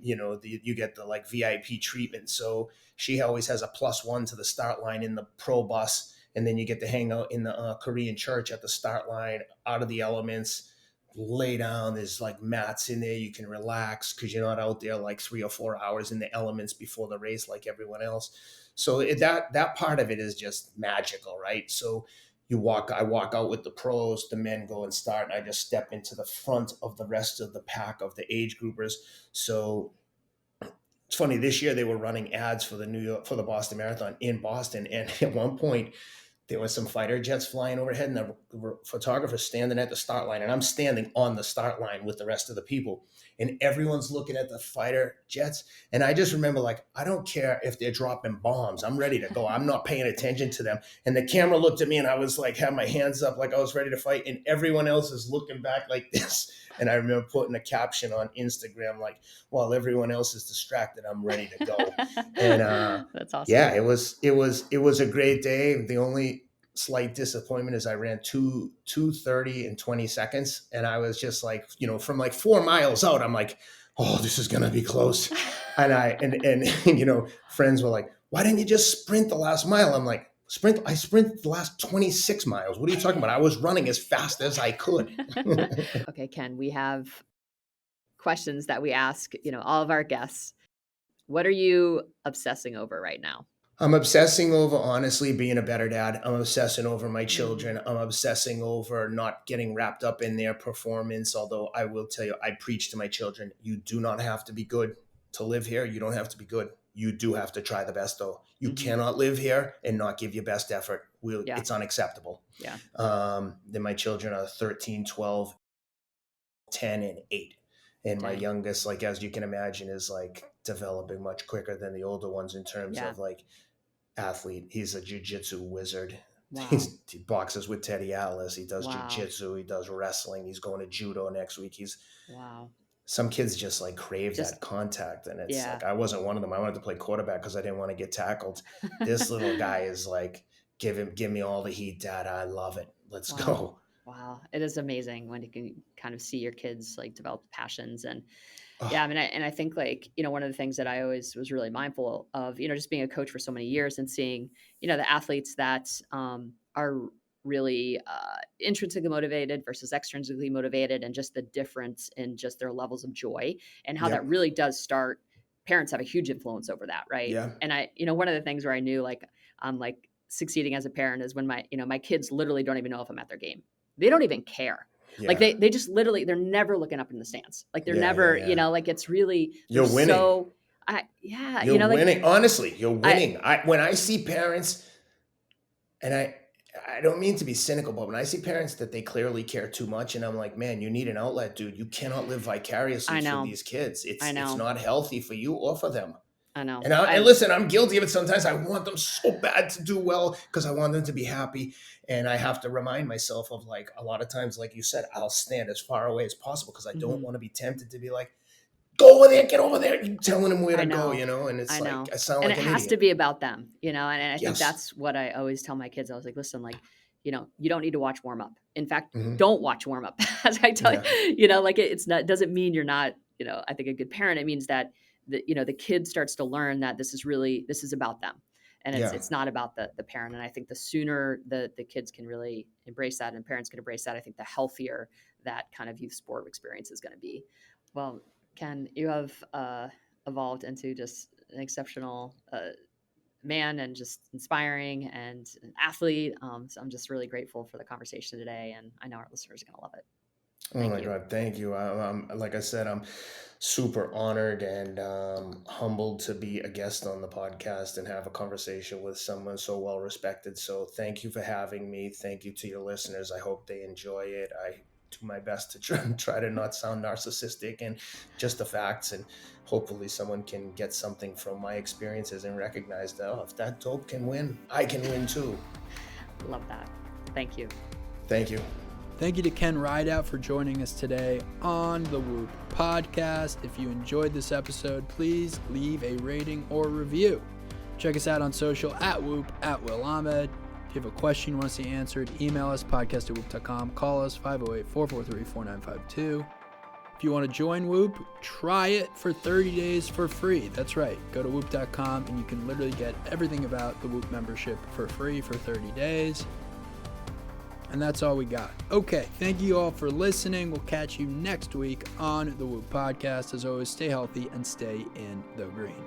you get the like VIP treatment. So she always has a +1 to the start line in the pro bus. And then you get to hang out in the Korean church at the start line, out of the elements, lay down. There's like mats in there. You can relax because you're not out there like 3 or 4 hours in the elements before the race like everyone else. So that part of it is just magical, right? So I walk out with the pros, the men go and start, and I just step into the front of the rest of the pack of the age groupers. So it's funny, this year they were running ads for the Boston Marathon in Boston. And at one point, there was some fighter jets flying overhead and the photographer standing at the start line. And I'm standing on the start line with the rest of the people. And everyone's looking at the fighter jets. And I just remember, like, I don't care if they're dropping bombs. I'm ready to go. I'm not paying attention to them. And the camera looked at me and I was like, had my hands up like I was ready to fight. And everyone else is looking back like this. And I remember putting a caption on Instagram like, while everyone else is distracted, I'm ready to go. And that's awesome. Yeah, it was a great day. The only slight disappointment is I ran 2:30 in 20 seconds. And I was just like, from like 4 miles out, I'm like, oh, this is going to be close. And friends were like, why didn't you just sprint the last mile? I'm like, I sprinted the last 26 miles. What are you talking about? I was running as fast as I could. Okay, Ken, we have questions that we ask, all of our guests. What are you obsessing over right now? I'm obsessing over, honestly, being a better dad. I'm obsessing over my children. I'm obsessing over not getting wrapped up in their performance. Although I will tell you, I preach to my children, you do not have to be good to live here. You don't have to be good. You do have to try the best, though. You cannot live here and not give your best effort. It's unacceptable. Yeah. Then my children are 13, 12, 10, and 8. And my youngest, like, as you can imagine, is like developing much quicker than the older ones in terms of like athlete. He's a jiu-jitsu wizard. Wow. He boxes with Teddy Atlas. He does jiu-jitsu. He does wrestling. He's going to judo next week. Some kids just like crave that contact. And it's like, I wasn't one of them. I wanted to play quarterback because I didn't want to get tackled. This little guy is like, give me all the heat, Dad. I love it. Let's go. Wow. It is amazing when you can kind of see your kids like develop passions. And I think like, one of the things that I always was really mindful of, just being a coach for so many years and seeing, the athletes that are really intrinsically motivated versus extrinsically motivated, and just the difference in just their levels of joy and how that really does start. Parents have a huge influence over that. Right. Yeah. And I, one of the things where I knew like I'm like succeeding as a parent is when my kids literally don't even know if I'm at their game. They don't even care. Yeah. Like they just literally, they're never looking up in the stands. Like they're never, like it's really, you're winning. So you're winning. Honestly, you're winning. When I see parents, and I don't mean to be cynical, but when I see parents that they clearly care too much, and I'm like, man, you need an outlet, dude. You cannot live vicariously through these kids. It's not healthy for you or for them. I know. And listen, I'm guilty of it sometimes. I want them so bad to do well because I want them to be happy. And I have to remind myself of, like, a lot of times, like you said, I'll stand as far away as possible because I don't want to be tempted to be like, go over there, get over there. You're telling them where to go, and it's like, I sound like an idiot. And it has to be about them, and I think that's what I always tell my kids. I was like, listen, like, you don't need to watch warm up. In fact, don't watch warm up. As I tell you, like it's not, doesn't mean you're not, I think a good parent. It means that the kid starts to learn that this is about them, and it's not about the parent. And I think the sooner the kids can really embrace that and parents can embrace that, I think the healthier that kind of youth sport experience is going to be. Well, Ken, you have evolved into just an exceptional man and just inspiring and an athlete. So I'm just really grateful for the conversation today, and I know our listeners are going to love it. Thank you. God, thank you. I'm like I said, I'm super honored and humbled to be a guest on the podcast and have a conversation with someone so well respected. So thank you for having me. Thank you to your listeners. I hope they enjoy it. I do my best to try to not sound narcissistic and just the facts, and hopefully someone can get something from my experiences and recognize that, if that dope can win, I can win too. Love that. Thank you. Thank you. Thank you to Ken Rideout for joining us today on the Whoop podcast. If you enjoyed this episode, please leave a rating or review. Check us out on social at Whoop, at Will Ahmed. If you have a question you want to see answered, email us, podcast@whoop.com. Call us, 508-443-4952. If If you want to join Whoop, try it for 30 days for free. That's right. Go to whoop.com and you can literally get everything about the Whoop membership for free for 30 days. And that's all we got. Okay, thank you all for listening. We'll catch you next week on the Whoop Podcast. As always, stay healthy and stay in the green.